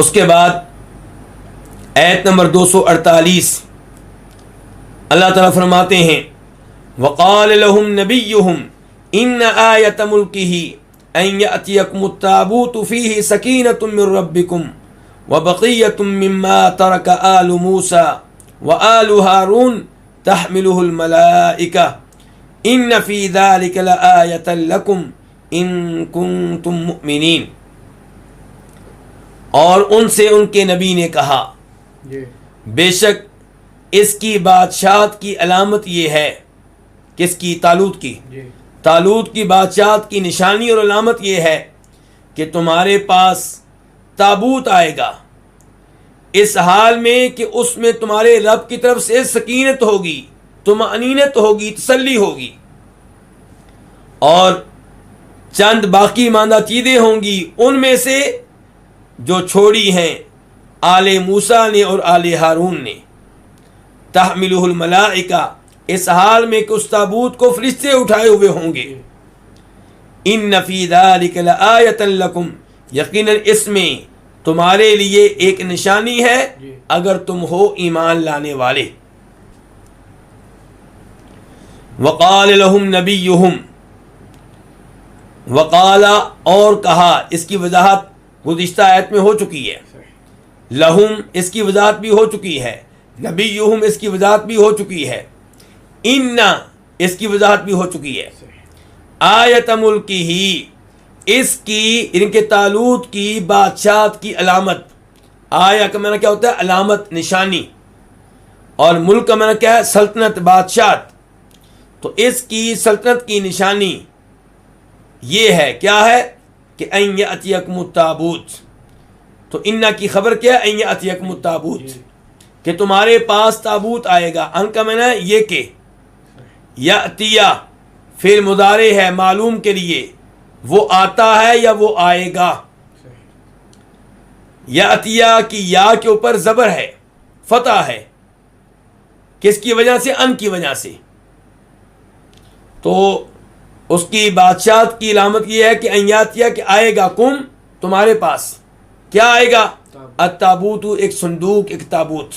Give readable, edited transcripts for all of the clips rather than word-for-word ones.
اس کے بعد آیت نمبر 248 اللہ تعالیٰ فرماتے ہیں وقال لهم نبيهم ان آیۃ ملکہ ان یأتیکم التابوت فیہ سکینۃ من ربکم وبقیۃ مما ترک آل موسیٰ وآل ہارون تحملہ الملائکہ ان فی ذلک لآیۃ لکم ان کنتم مؤمنین. اور ان سے ان کے نبی نے کہا بے شک اس کی بادشاہت کی علامت یہ ہے. کس کی؟ طالوت کی. طالوت کی بادشاہت کی نشانی اور علامت یہ ہے کہ تمہارے پاس تابوت آئے گا اس حال میں کہ اس میں تمہارے رب کی طرف سے سکینت ہوگی، طمأنینت ہوگی، تسلی ہوگی، اور چند باقی ماندہ چیزیں ہوں گی ان میں سے جو چھوڑی ہیں آل موسیٰ نے اور آل ہارون نے. تحملہ الملائکہ اس حال میں کہ اس تابوت کو فرشتے اٹھائے ہوئے ہوں گے. ان فی ذلک لآیۃ لکم یقیناً اس میں تمہارے لیے ایک نشانی ہے اگر تم ہو ایمان لانے والے. وقال لهم نبیہم وقال اور کہا، اس کی وضاحت گزشتہ آیت میں ہو چکی ہے. لہم اس کی وضاحت بھی ہو چکی ہے، نبیہم اس کی وضاحت بھی ہو چکی ہے، ان اس کی وضاحت بھی ہو چکی ہے. آیت ملکی ہی اس کی ان کے طالوت کی بادشاہت کی علامت. آیا کا معنی کیا ہوتا ہے؟ علامت، نشانی. اور ملک کا معنی کیا ہے؟ سلطنت، بادشاہت. تو اس کی سلطنت کی نشانی یہ ہے، کیا ہے؟ کہ ان یأتیکم التابوت. تو ان کی خبر کیا ہے؟ ان یأتیکم التابوت، کہ تمہارے پاس تابوت آئے گا. ان کا معنی ہے یہ کہ یأتیہ فعل مضارع ہے معلوم کے لیے، وہ آتا ہے یا وہ آئے گا. یأتیہ کی یا کے اوپر زبر ہے، فتح ہے. کس کی وجہ سے؟ ان کی وجہ سے. تو اس کی بادشاہت کی علامت یہ ہے کہ ان یاتیہ کہ آئے گا، کم تمہارے پاس. کیا آئے گا؟ التابوت ایک صندوق، ایک تابوت.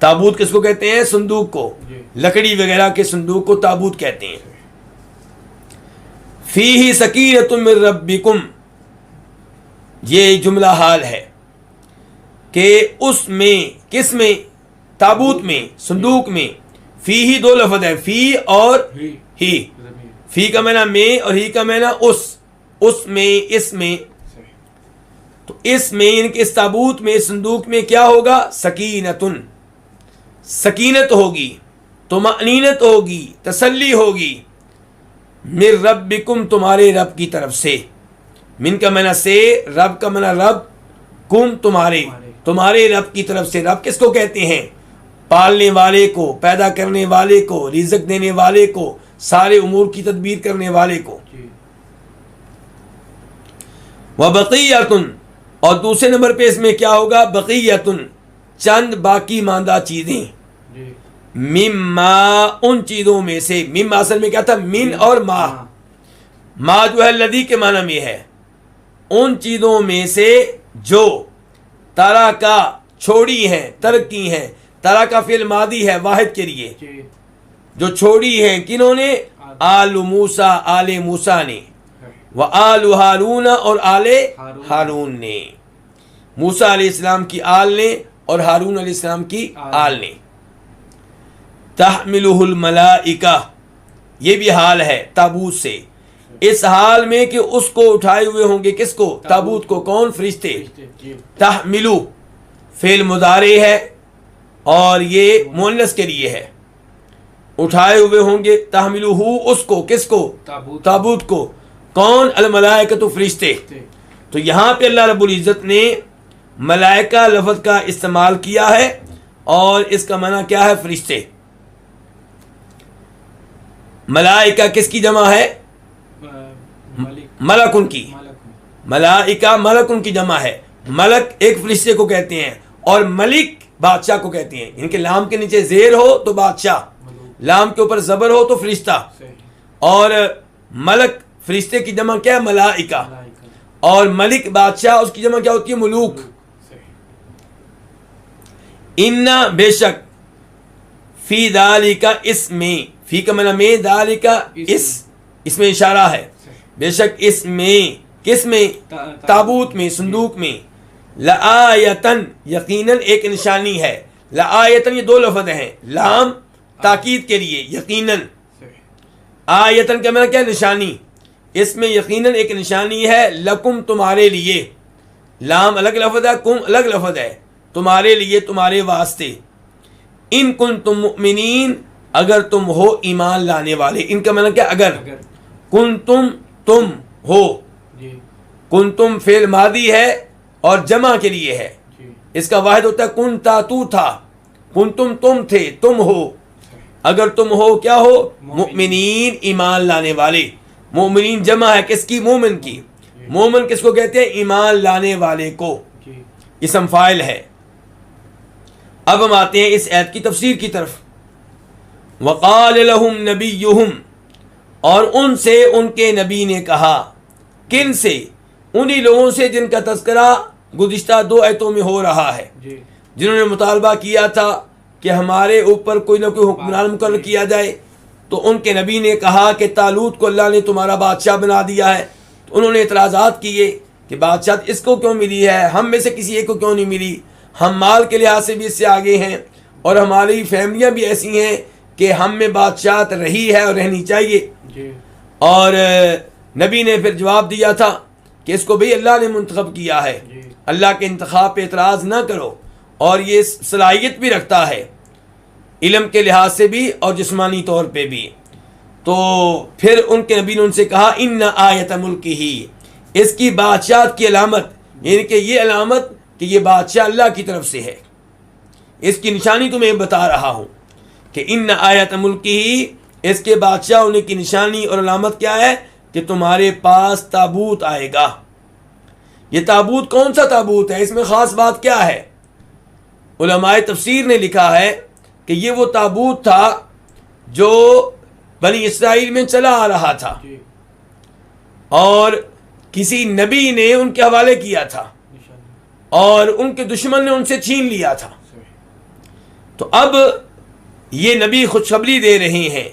تابوت کس کو کہتے ہیں؟ صندوق کو. لکڑی وغیرہ کے صندوق کو تابوت کہتے ہیں. فیہ سکینۃ من ربکم، یہ جملہ حال ہے کہ اس میں، کس میں؟ تابوت میں، صندوق میں. فیہ دو لفظ ہے، فی اور ہی. فی کا معنی میں اور ہی کا معنی اس میں، اس میں. تو اس میں ان کے اس تابوت میں، اس صندوق میں کیا ہوگا؟ سکینتن، سکینت ہوگی، طمأنینت ہوگی، تسلی ہوگی. من ربکم تمہارے رب کی طرف سے. من کا معنی سے، رب کا معنی رب، کم تمہارے، تمہارے رب کی طرف سے. رب کس کو کہتے ہیں؟ پالنے والے کو، پیدا کرنے والے کو، رزق دینے والے کو، سارے امور کی تدبیر کرنے والے کو. وبقیۃ، اور دوسرے نمبر پہ اس میں کیا ہوگا؟ بقیۃ، چند باقی ماندہ چیزیں. مما ان چیزوں میں سے. مما اصل میں کیا تھا؟ من اور ما. ما جو ہے لدی کے معنی میں ہے. ان چیزوں میں سے جو ترا کا چھوڑی ہیں، ترک کی ہیں. ترا کا فعل ماضی ہے واحد کے لیے. جو چھوڑی ہیں کنہوں نے؟ آل موسیٰ، آل موسیٰ نے. وآل ہارون، اور آل ہارون نے. موسیٰ علیہ السلام کی آل نے اور ہارون علیہ السلام کی آل نے. تحملہ الملائکہ، یہ بھی حال ہے تابوت سے. اس حال میں کہ اس کو اٹھائے ہوئے ہوں گے. کس کو؟ تابوت کو. کون؟ فرشتے. تحملو فعل مضارع ہے اور یہ مؤنث کے لیے ہے. اٹھائے ہوئے ہوں گے. تحملہ اس کو، کس کو؟ تابوت کو. کون؟ الملائکۃ، فرشتے. تو یہاں پہ اللہ رب العزت نے ملائکہ لفظ کا استعمال کیا ہے اور اس کا معنی کیا ہے؟ فرشتے. ملائکہ کس کی جمع ہے؟ ملکن کی. ملائکہ ملکن کی جمع ہے. ملک ایک فرشتے کو کہتے ہیں اور ملک بادشاہ کو کہتے ہیں. ان کے لام کے نیچے زیر ہو تو بادشاہ، لام کے اوپر زبر ہو تو فرشتہ. اور ملک فرشتے کی جمع کیا ہے؟ ملائکہ. اور ملک بادشاہ اس کی جمع کیا ہوتی ہے؟ ملوک. اِنَّ بے شک فی ذالک اس میں، فی کا معنی میں، ذالک اس میں اشارہ ہے، بے شک اس میں، کس میں؟ تابوت میں، صندوق میں، لآیتن یقیناً ایک نشانی ہے. لآیتن یہ دو لفظ ہیں، لام تاکید کے لیے، یقیناً، آیتن کا معنی کیا؟ نشانی. اس میں یقیناً ایک نشانی ہے، لکم تمہارے لیے، لام الگ لفظ ہے، کم الگ لفظ ہے، تمہارے لیے، تمہارے واسطے. ان کنتم مؤمنین اگر تم ہو ایمان لانے والے. ان کا معنی کیا؟ اگر. کنتم تم ہو، کنتم فعل ماضی ہے اور جمع کے لیے ہے. اس کا واحد ہوتا ہے کنتا، تو تھا، کنتم تم تھے، تم ہو، اگر تم ہو کیا ہو؟ مؤمنین ایمان لانے والے. مومنین جمع ہے کس کی؟ مومن کی. مومن کس کو کہتے ہیں؟ ایمان لانے والے کو. اسم فاعل ہے. اب ہم آتے ہیں اس آیت کی تفسیر کی طرف. وقال لهم نبیہم، اور ان سے ان کے نبی نے کہا. کن سے؟ انہی لوگوں سے جن کا تذکرہ گزشتہ 2 آیتوں میں ہو رہا ہے، جنہوں نے مطالبہ کیا تھا کہ ہمارے اوپر کوئی نہ کوئی حکمران مقرر کیا جائے. تو ان کے نبی نے کہا کہ طالوت کو اللہ نے تمہارا بادشاہ بنا دیا ہے. تو انہوں نے اعتراضات کیے کہ بادشاہ اس کو کیوں ملی ہے، ہم میں سے کسی ایک کو کیوں نہیں ملی؟ ہم مال کے لحاظ سے بھی اس سے آگے ہیں، اور ہماری فیملیاں بھی ایسی ہیں کہ ہم میں بادشاہت رہی ہے اور رہنی چاہیے. اور نبی نے پھر جواب دیا تھا کہ اس کو بھی اللہ نے منتخب کیا ہے، اللہ کے انتخاب پہ اعتراض نہ کرو. اور یہ صلاحیت بھی رکھتا ہے علم کے لحاظ سے بھی اور جسمانی طور پہ بھی. تو پھر ان کے نبی نے ان سے کہا ان آیت ملکہ، اس کی بادشاہت کی علامت، یعنی کہ یہ علامت کہ یہ بادشاہ اللہ کی طرف سے ہے، اس کی نشانی تمہیں بتا رہا ہوں کہ ان آیت ملکہ، اس کے بادشاہ ہونے کی نشانی اور علامت کیا ہے؟ کہ تمہارے پاس تابوت آئے گا. یہ تابوت کون سا تابوت ہے؟ اس میں خاص بات کیا ہے؟ علماء تفسیر نے لکھا ہے کہ یہ وہ تابوت تھا جو بنی اسرائیل میں چلا آ رہا تھا اور کسی نبی نے ان کے حوالے کیا تھا اور ان کے دشمن نے ان سے چھین لیا تھا. تو اب یہ نبی خوشخبری دے رہے ہیں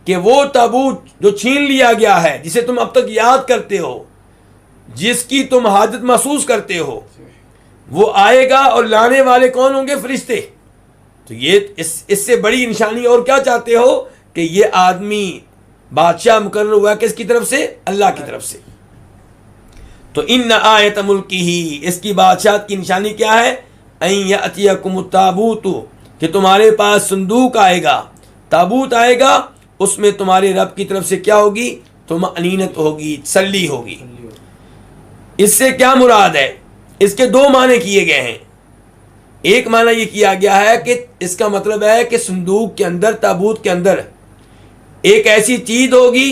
کہ وہ تابوت جو چھین لیا گیا ہے، جسے تم اب تک یاد کرتے ہو، جس کی تم حاجت محسوس کرتے ہو، وہ آئے گا. اور لانے والے کون ہوں گے؟ فرشتے. تو یہ اس سے بڑی نشانی اور کیا چاہتے ہو؟ کہ یہ آدمی بادشاہ مقرر ہوا کس کی طرف سے؟ اللہ کی طرف سے. تو ان آیت ملکہ، اس کی بادشاہت کی نشانی کیا ہے؟ ان یأتیکم التابوت، کہ تمہارے پاس صندوق آئے گا، تابوت آئے گا، اس میں تمہارے رب کی طرف سے کیا ہوگی؟ طمأنینت ہوگی، تسلی ہوگی. اس سے کیا مراد ہے؟ اس کے 2 معنی کیے گئے ہیں. ایک معنی یہ کیا گیا ہے کہ اس کا مطلب ہے کہ صندوق کے اندر، تابوت کے اندر ایک ایسی چیز ہوگی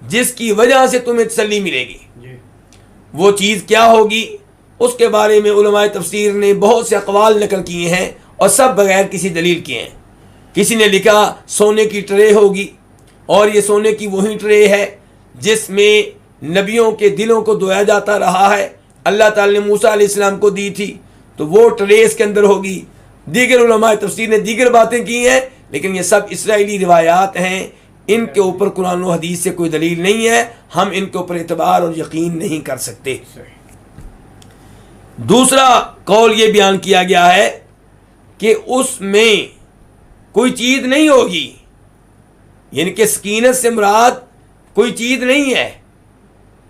جس کی وجہ سے تمہیں تسلی ملے گی. وہ چیز کیا ہوگی؟ اس کے بارے میں علماء تفسیر نے بہت سے اقوال نقل کیے ہیں اور سب بغیر کسی دلیل کے ہیں. کسی نے لکھا سونے کی ٹرے ہوگی، اور یہ سونے کی وہی ٹرے ہے جس میں نبیوں کے دلوں کو دھویا جاتا رہا ہے، اللہ تعالی نے موسیٰ علیہ السلام کو دی تھی، تو وہ ٹرے اس کے اندر ہوگی. دیگر علماء تفسیر نے دیگر باتیں کی ہیں، لیکن یہ سب اسرائیلی روایات ہیں، ان کے اوپر قرآن و حدیث سے کوئی دلیل نہیں ہے، ہم ان کے اوپر اعتبار اور یقین نہیں کر سکتے. دوسرا قول یہ بیان کیا گیا ہے کہ اس میں کوئی چیز نہیں ہوگی، یعنی کہ سکینت سے مراد کوئی چیز نہیں ہے،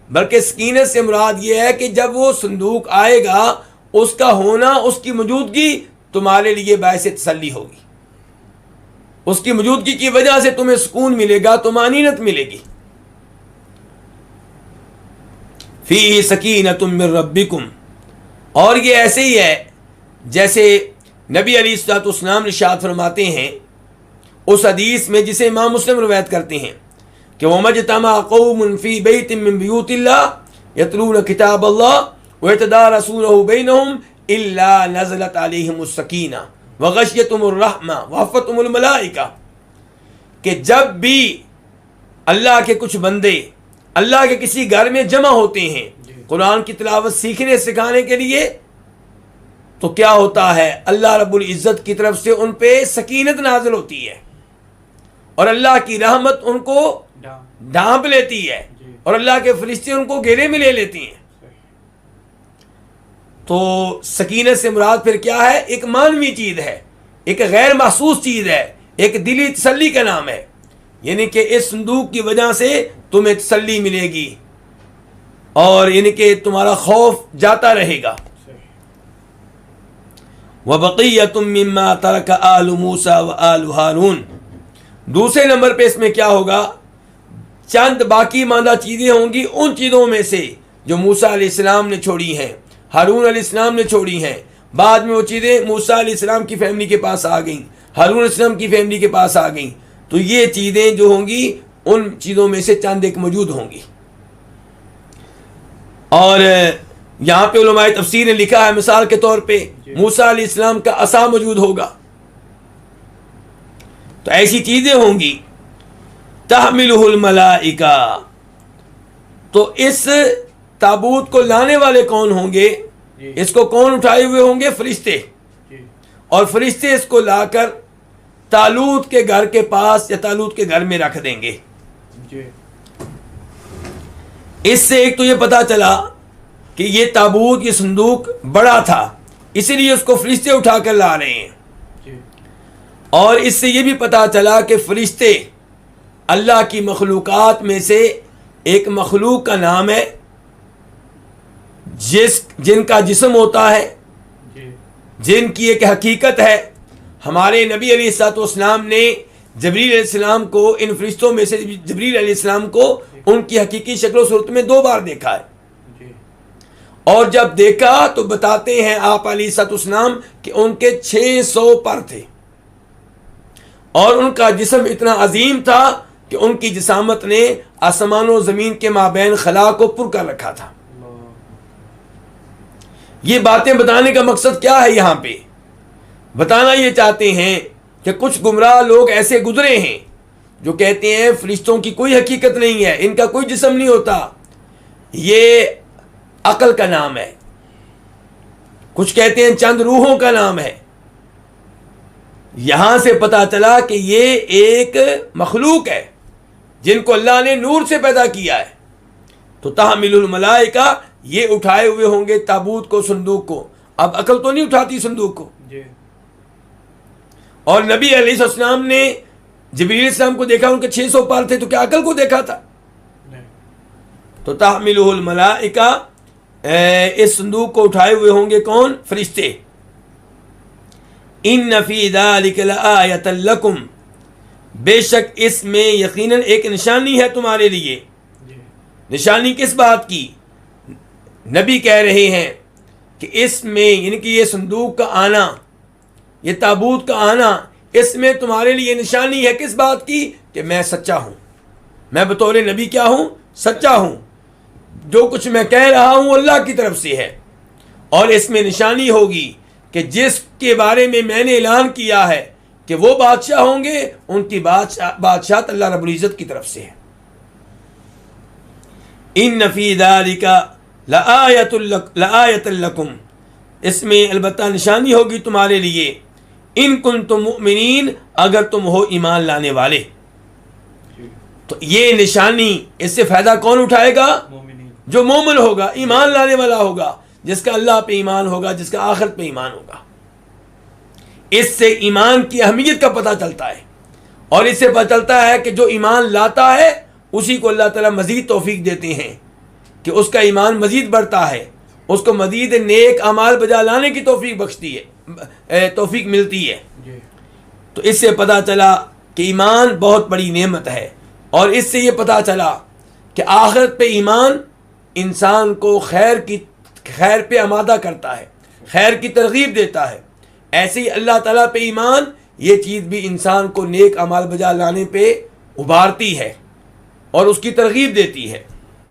بلکہ سکینت سے مراد یہ ہے کہ جب وہ صندوق آئے گا، اس کا ہونا، اس کی موجودگی تمہارے لیے باعث تسلی ہوگی. اس کی موجودگی کی وجہ سے تمہیں سکون ملے گا، طمأنینت ملے گی. فیہ سکینۃ من ربکم، اور یہ ایسے ہی ہے جیسے نبی علیہ الصلوۃ والسلام ارشاد فرماتے ہیں اس حدیث میں جسے امام مسلم روایت کرتے ہیں کہ وَمَجْتَمَعَ قَوْمٌ فِي بَيْتٍ مِّن بِيُوتِ اللَّهِ يَتْلُونَ كِتَابَ اللَّهِ وَيَتَدَارَسُونَهُ بَيْنَهُمْ إِلَّا نَزَلَتْ عَلَيْهِمُ السَّكِينَةُ وَغَشِيَتْهُمُ الرَّحْمَةُ وَحَفَّتْهُمُ الْمَلَائِكَةُ، کہ جب بھی اللہ کے کچھ بندے اللہ کے کسی گھر میں جمع ہوتے ہیں قرآن کی تلاوت سیکھنے سکھانے کے لیے، تو کیا ہوتا ہے، اللہ رب العزت کی طرف سے ان پہ سکینت نازل ہوتی ہے اور اللہ کی رحمت ان کو ڈھانپ لیتی ہے اور اللہ کے فرشتے ان کو گھیرے میں لے لیتی ہیں۔ تو سکینت سے مراد پھر کیا ہے؟ ایک مانوی چیز ہے، ایک غیر محسوس چیز ہے، ایک دلی تسلی کا نام ہے، یعنی کہ اس صندوق کی وجہ سے تمہیں تسلی ملے گی اور یعنی کہ تمہارا خوف جاتا رہے گا۔ وَبَقِيَّةٌ مِّمَّا تَرَكَ آلُ مُوسَىٰ وَآلُ ہارون، دوسرے نمبر پہ اس میں کیا ہوگا؟ چند باقی ماندہ چیزیں ہوں گی ان چیزوں میں سے جو موسیٰ علیہ السلام نے چھوڑی ہیں، ہارون علیہ السلام نے چھوڑی ہیں۔ بعد میں وہ چیزیں موسیٰ علیہ السلام کی فیملی کے پاس آ گئیں، ہارون علیہ السلام کی فیملی کے پاس آ گئیں، تو یہ چیزیں جو ہوں گی ان چیزوں میں سے چند ایک موجود ہوں گی۔ اور یہاں پہ علماء تفسیر نے لکھا ہے مثال کے طور پہ موسیٰ علیہ السلام کا عصا موجود ہوگا، تو ایسی چیزیں ہوں گی۔ تحملہ الملائکہ، تو اس تابوت کو لانے والے کون ہوں گے؟ اس کو کون اٹھائے ہوئے ہوں گے؟ فرشتے، اور فرشتے اس کو لا کر طالوت کے گھر کے پاس یا طالوت کے گھر میں رکھ دیں گے۔ اس سے ایک تو یہ پتا چلا کہ یہ تابوت، یہ صندوق بڑا تھا، اسی لیے اس کو فرشتے اٹھا کر لا رہے ہیں، اور اس سے یہ بھی پتا چلا کہ فرشتے اللہ کی مخلوقات میں سے ایک مخلوق کا نام ہے جن کا جسم ہوتا ہے، جن کی ایک حقیقت ہے۔ ہمارے نبی علیہ الصلوۃ والسلام نے جبریل علیہ السلام کو، ان فرشتوں میں سے جبریل علیہ السلام کو ان کی حقیقی شکل و صورت میں 2 بار دیکھا ہے، اور جب دیکھا تو بتاتے ہیں آپ علیہ الصلوۃ والسلام کہ ان کے 600 پر تھے اور ان کا جسم اتنا عظیم تھا کہ ان کی جسامت نے آسمان و زمین کے مابین خلا کو پر کر رکھا تھا۔ یہ باتیں بتانے کا مقصد کیا ہے؟ یہاں پہ بتانا یہ چاہتے ہیں کہ کچھ گمراہ لوگ ایسے گزرے ہیں جو کہتے ہیں فرشتوں کی کوئی حقیقت نہیں ہے، ان کا کوئی جسم نہیں ہوتا، یہ عقل کا نام ہے، کچھ کہتے ہیں چند روحوں کا نام ہے۔ یہاں سے پتا چلا کہ یہ ایک مخلوق ہے جن کو اللہ نے نور سے پیدا کیا ہے۔ تو تحمل الملائکہ، یہ اٹھائے ہوئے ہوں گے تابوت کو، صندوق کو۔ اب عقل تو نہیں اٹھاتی صندوق کو، اور نبی علیہ السلام نے جبریل علیہ السلام کو دیکھا، ان کے 600 پار تھے، تو کیا عقل کو دیکھا تھا؟ تو تحملہ الملائکہ، اس صندوق کو اٹھائے ہوئے ہوں گے کون؟ فرشتے۔ ان فی ذلک لآیۃ لکم، بے شک اس میں یقیناً ایک نشانی ہے تمہارے لیے۔ نشانی کس بات کی؟ نبی کہہ رہے ہیں کہ اس میں، یعنی کہ یہ صندوق کا آنا، یہ تابوت کا آنا، اس میں تمہارے لیے نشانی ہے کس بات کی؟ کہ میں سچا ہوں، میں بطور نبی کیا ہوں؟ سچا ہوں، جو کچھ میں کہہ رہا ہوں اللہ کی طرف سے ہے، اور اس میں نشانی ہوگی کہ جس کے بارے میں نے اعلان کیا ہے کہ وہ بادشاہ ہوں گے، ان کی بادشاہت اللہ رب العزت کی طرف سے ہے۔ ان فی ذلک لآیۃ لکم، اس میں البتہ نشانی ہوگی تمہارے لیے، ان کنتم مؤمنین، اگر تم ہو ایمان لانے والے۔ تو یہ نشانی، اس سے فائدہ کون اٹھائے گا؟ جو مومن ہوگا، ایمان لانے والا ہوگا، جس کا اللہ پہ ایمان ہوگا، جس کا آخرت پہ ایمان ہوگا۔ اس سے ایمان کی اہمیت کا پتہ چلتا ہے، اور اس سے پتہ چلتا ہے کہ جو ایمان لاتا ہے اسی کو اللہ تعالیٰ مزید توفیق دیتے ہیں کہ اس کا ایمان مزید بڑھتا ہے، اس کو مزید نیک اعمال بجا لانے کی توفیق بخشتی ہے، توفیق ملتی ہے۔ تو اس سے پتہ چلا کہ ایمان بہت بڑی نعمت ہے، اور اس سے یہ پتہ چلا کہ آخرت پہ ایمان انسان کو خیر پہ آمادہ کرتا ہے، خیر کی ترغیب دیتا ہے۔ ایسے ہی اللہ تعالیٰ پہ ایمان، یہ چیز بھی انسان کو نیک اعمال بجا لانے پہ ابھارتی ہے اور اس کی ترغیب دیتی ہے۔